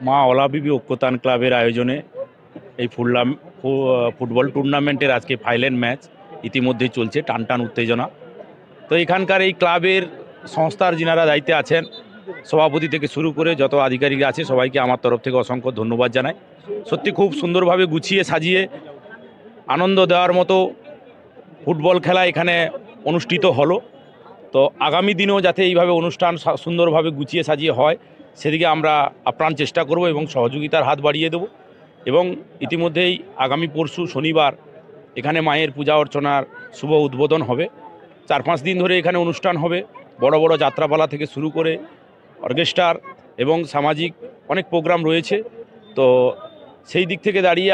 মা অলাবিবি ঐক্যতান ক্লাবের আয়োজনে এই ফুটবল টুর্নামেন্টের আজকে ফাইনাল ম্যাচ ইতিমধ্যেই চলছে, টানটান উত্তেজনা। তো এখানকার এই ক্লাবের সংস্থার যিনারা দায়িত্বে আছেন, সভাপতি থেকে শুরু করে যত আধিকারিক আছে সবাইকে আমার তরফ থেকে অসংখ্য ধন্যবাদ জানাই। সত্যি খুব সুন্দরভাবে গুছিয়ে সাজিয়ে আনন্দ দেওয়ার মতো ফুটবল খেলা এখানে অনুষ্ঠিত হলো। তো আগামী দিনেও যাতে এইভাবে অনুষ্ঠান সুন্দরভাবে গুছিয়ে সাজিয়ে হয় সেদিকে আমরা আপ্রাণ চেষ্টা করব এবং সহযোগিতার হাত বাড়িয়ে দেব। এবং ইতিমধ্যেই আগামী পরশু শনিবার এখানে মায়ের পূজা অর্চনার শুভ উদ্বোধন হবে। 4-5 দিন ধরে এখানে অনুষ্ঠান হবে, বড় বড় যাত্রাপালা থেকে শুরু করে অর্কেস্ট্রার এবং সামাজিক অনেক প্রোগ্রাম রয়েছে। তো সেই দিক থেকে দাঁড়িয়ে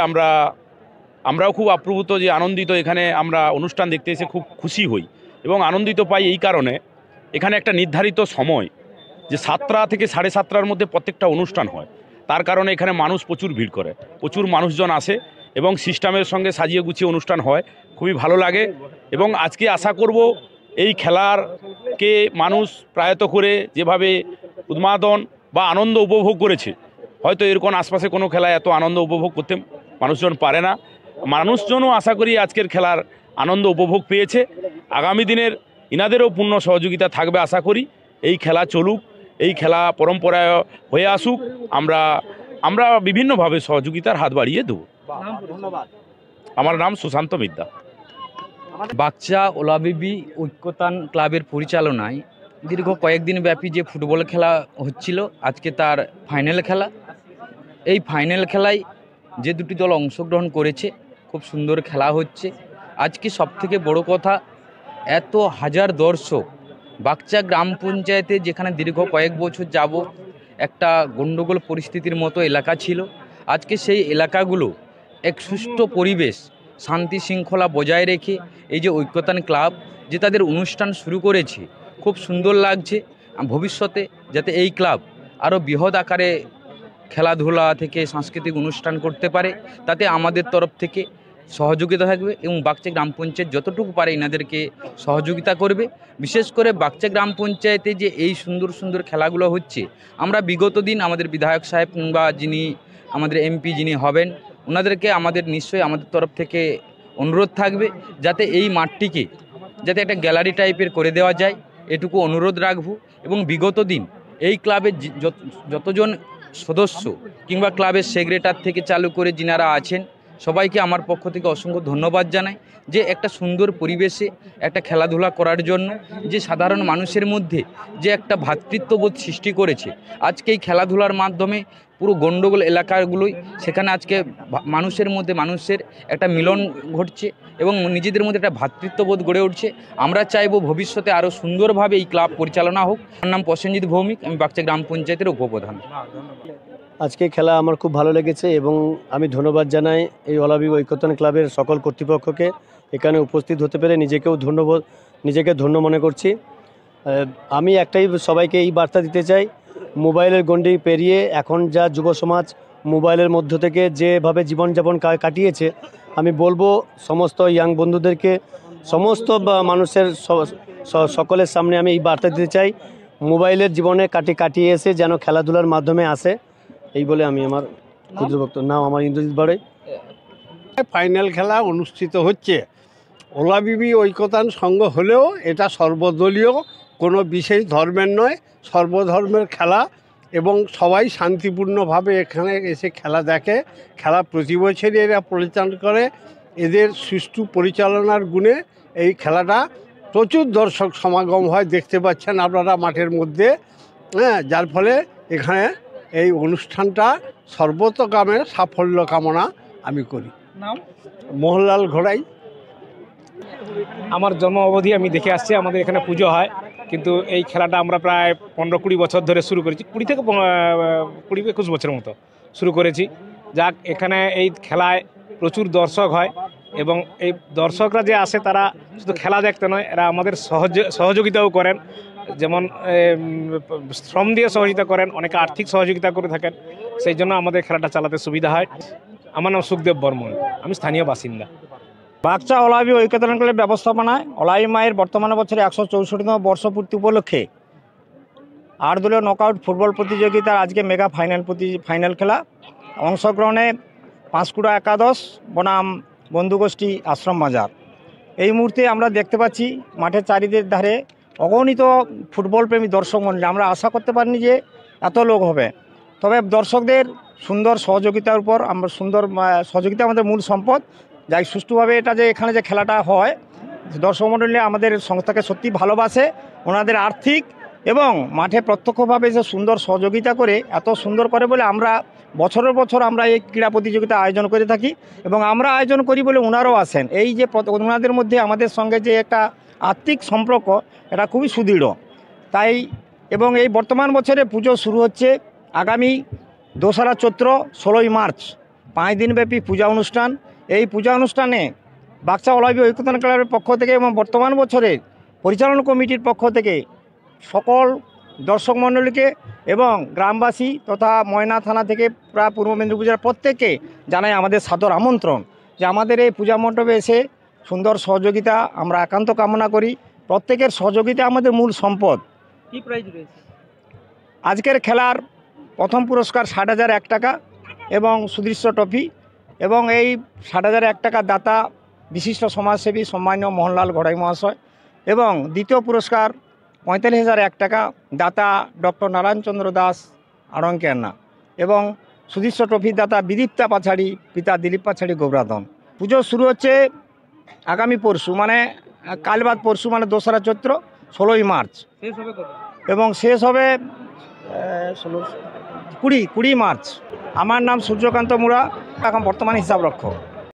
আমরাও খুব আপ্লুত, যে আনন্দিত, এখানে আমরা অনুষ্ঠান দেখতে এসে খুব খুশি হই এবং আনন্দিত পাই এই কারণে এখানে একটা নির্ধারিত সময় যে 7টা থেকে 7:30টার মধ্যে প্রত্যেকটা অনুষ্ঠান হয়। তার কারণে এখানে মানুষ প্রচুর ভিড় করে, প্রচুর মানুষজন আসে এবং সিস্টেমের সঙ্গে সাজিয়ে গুছিয়ে অনুষ্ঠান হয়, খুবই ভালো লাগে। এবং আজকে আশা করব এই খেলারকে মানুষ প্রায়ত করে যেভাবে উন্মাদন বা আনন্দ উপভোগ করেছে, হয়তো এরকম আশপাশে কোনো খেলায় এত আনন্দ উপভোগ করতে মানুষজন পারে না। মানুষজনও আশা করি আজকের খেলার আনন্দ উপভোগ পেয়েছে। আগামী দিনের ইনাদেরও পূর্ণ সহযোগিতা থাকবে আশা করি। এই খেলা চলুক, এই খেলা পরম্পরায় হয়ে আসুক, আমরা বিভিন্নভাবে সহযোগিতার হাত বাড়িয়ে দেব। আমার নাম সুশান্ত মিদ্যা। বাকচা ওলাবিবি ঐক্যতান ক্লাবের পরিচালনায় দীর্ঘ কয়েকদিন ব্যাপী যে ফুটবল খেলা হচ্ছিল, আজকে তার ফাইনাল খেলা। এই ফাইনাল খেলায় যে দুটি দল অংশগ্রহণ করেছে, খুব সুন্দর খেলা হচ্ছে। আজকে সবথেকে বড় কথা, এত হাজার দর্শক বাকচা গ্রাম পঞ্চায়েতে, যেখানে দীর্ঘ কয়েক বছর যাবৎ একটা গণ্ডগোল পরিস্থিতির মতো এলাকা ছিল, আজকে সেই এলাকাগুলো এক সুষ্ঠু পরিবেশ, শান্তি শৃঙ্খলা বজায় রেখে এই যে ঐক্যতান ক্লাব যে তাদের অনুষ্ঠান শুরু করেছে, খুব সুন্দর লাগছে। ভবিষ্যতে যাতে এই ক্লাব আরও বৃহৎ আকারে খেলাধুলা থেকে সাংস্কৃতিক অনুষ্ঠান করতে পারে, তাতে আমাদের তরফ থেকে সহযোগিতা থাকবে এবং বাকচা গ্রাম পঞ্চায়েত যতটুকু পারে এনাদেরকে সহযোগিতা করবে। বিশেষ করে বাকচা গ্রাম পঞ্চায়েতে যে এই সুন্দর সুন্দর খেলাগুলো হচ্ছে, আমরা বিগত দিন আমাদের বিধায়ক সাহেব কিংবা যিনি আমাদের এমপি যিনি হবেন, ওনাদেরকে আমাদের নিশ্চয়ই আমাদের তরফ থেকে অনুরোধ থাকবে যাতে এই মাঠটিকে যাতে একটা গ্যালারি টাইপের করে দেওয়া যায়, এটুকু অনুরোধ রাখব। এবং বিগত দিন এই ক্লাবের যতজন সদস্য কিংবা ক্লাবের সেক্রেটারি থেকে চালু করে যিনারা আছেন, সবাইকে আমার পক্ষ থেকে অসংখ্য ধন্যবাদ জানাই যে একটা সুন্দর পরিবেশে একটা খেলাধুলা করার জন্য যে সাধারণ মানুষের মধ্যে যে একটা ভ্রাতৃত্ববোধ সৃষ্টি করেছে। আজকে এই খেলাধুলার মাধ্যমে পুরো গণ্ডগোল এলাকাগুলোই সেখানে আজকে মানুষের মধ্যে মানুষের একটা মিলন ঘটছে এবং নিজেদের মধ্যে একটা ভ্রাতৃত্ববোধ গড়ে উঠছে। আমরা চাইবো ভবিষ্যতে আরও সুন্দরভাবে এই ক্লাব পরিচালনা হোক। আমার নাম প্রসেনজিৎ ভৌমিক, আমি বাকচা গ্রাম পঞ্চায়েতের উপপ্রধান। আজকে খেলা আমার খুব ভালো লেগেছে এবং আমি ধন্যবাদ জানাই এই অলাবিবি ঐক্যতান ক্লাবের সকল কর্তৃপক্ষকে। এখানে উপস্থিত হতে পেরে নিজেকে ধন্য মনে করছি। আমি একটাই সবাইকে এই বার্তা দিতে চাই, মোবাইলের গণ্ডি পেরিয়ে এখন যা যুব সমাজ মোবাইলের মধ্য থেকে যেভাবে জীবনযাপন কাটিয়েছে, আমি বলবো সমস্ত ইয়াং বন্ধুদেরকে, সমস্ত মানুষের সকলের সামনে আমি এই বার্তা দিতে চাই, মোবাইলের জীবনে কাটিয়ে এসে যেন খেলাধুলার মাধ্যমে আসে। এই বলে আমি আমার ক্ষুদ্র বক্তব্য। নাম আমার ইন্দ্রজিৎ বাড়ে। ফাইনাল খেলা অনুষ্ঠিত হচ্ছে। ওলাবিবি ঐক্যতান সংঘ হলেও এটা সর্বদলীয়, কোনো বিশেষ ধর্মের নয়, সর্বধর্মের খেলা এবং সবাই শান্তিপূর্ণভাবে এখানে এসে খেলা দেখে। খেলা প্রতি বছরই এরা পরিচালনা করে। এদের সুষ্ঠু পরিচালনার গুণে এই খেলাটা প্রচুর দর্শক সমাগম হয়, দেখতে পাচ্ছেন আপনারা মাঠের মধ্যে। যার ফলে এখানে এই অনুষ্ঠানটা সর্বতোকামে সাফল্য কামনা আমি করি। নাম মোহনলাল ঘোড়াই। আমার জন্ম অবধি আমি দেখে আসছি, আমাদের এখানে পুজো হয়, কিন্তু এই খেলাটা আমরা প্রায় 15-20 বছর ধরে শুরু করেছি, 20 থেকে 21 বছরের মতো শুরু করেছি। যাক, এখানে এই খেলায় প্রচুর দর্শক হয় এবং এই দর্শকরা যে আসে তারা শুধু খেলা দেখতে নয়, এরা আমাদের সহযোগিতাও করেন। যেমন শ্রম দিয়ে সহযোগিতা করেন, অনেকে আর্থিক সহযোগিতা করে থাকেন, সেই জন্য আমাদের খেলাটা চালাতে সুবিধা হয়। আমার নাম সুখদেব বর্মন, আমি স্থানীয় বাসিন্দা। বাকচা অলাবিবি ঐক্যতান ক্লাবের ব্যবস্থাপনায় অলাই মায়ের বর্তমানে বছরে 164তম বর্ষপূর্তি উপলক্ষে 8 দলীয় নকআউট ফুটবল প্রতিযোগিতার আজকে মেগা ফাইনাল খেলা। অংশগ্রহণে পাঁশকুড়া একাদশ বনাম বন্ধুগোষ্ঠী আশ্রম বাজার। এই মুহূর্তে আমরা দেখতে পাচ্ছি মাঠের চারিদিকের ধারে অগণিত ফুটবল প্রেমী দর্শক মণ্ডলী। আমরা আশা করতে পারিনি যে এত লোক হবে, তবে দর্শকদের সুন্দর সহযোগিতার উপর আমরা সহযোগিতা আমাদের মূল সম্পদ। যাই সুষ্ঠুভাবে এটা যে এখানে যে খেলাটা হয়, দর্শক মণ্ডলী আমাদের সংস্থাকে সত্যি ভালোবাসে, ওনাদের আর্থিক এবং মাঠে প্রত্যক্ষভাবে যে সুন্দর সহযোগিতা করে, এত সুন্দর করে বলে আমরা বছরের বছর আমরা এই ক্রীড়া প্রতিযোগিতা আয়োজন করে থাকি এবং আমরা আয়োজন করি বলে ওনারাও আসেন। এই যে ওনাদের মধ্যে আমাদের সঙ্গে যে একটা আত্মিক সম্পর্ক, এটা খুবই সুদৃঢ়। তাই এবং এই বর্তমান বছরে পুজো শুরু হচ্ছে আগামী 2রা চৈত্র 16ই মার্চ 5 দিনব্যাপী পূজা অনুষ্ঠান। এই পূজা অনুষ্ঠানে বাক্সা ওলাবি ঐক্যতান ক্লাবের পক্ষ থেকে এবং বর্তমান বছরের পরিচালনা কমিটির পক্ষ থেকে সকল দর্শক মণ্ডলীকে এবং গ্রামবাসী তথা ময়না থানা থেকে প্রায় পূর্ব মেদিনীপুর জেলার প্রত্যেককে জানাই আমাদের সাদর আমন্ত্রণ যে আমাদের এই পূজা মণ্ডপে এসে সুন্দর সহযোগিতা আমরা একান্ত কামনা করি। প্রত্যেকের সহযোগিতা আমাদের মূল সম্পদ। কি প্রাইজ রয়েছে? আজকের খেলার প্রথম পুরস্কার 60,001 টাকা এবং সুদৃশ্য ট্রফি, এবং এই 60,001 টাকা দাতা বিশিষ্ট সমাজসেবী সম্মানীয় মোহনলাল ঘড়াই মহাশয়, এবং দ্বিতীয় পুরস্কার 45,001 টাকা দাতা ডক্টর নারায়ণচন্দ্র দাস আড়ঙ্কিয়ান্না, এবং সুদৃশ্য ট্রফির দাতা বিদীপ্তা পাছাড়ি পিতা দিলীপ পাছাড়ি গোবরাধন। পুজো শুরু হচ্ছে আগামী পরশু, মানে কাল বাদ পরশু, মানে 2রা চৈত্র 16ই মার্চ, শেষ হবে কবে? এবং শেষ হবে 20 মার্চ। আমার নাম সূর্যকান্ত মুড়া, এখন বর্তমান হিসাব রক্ষক।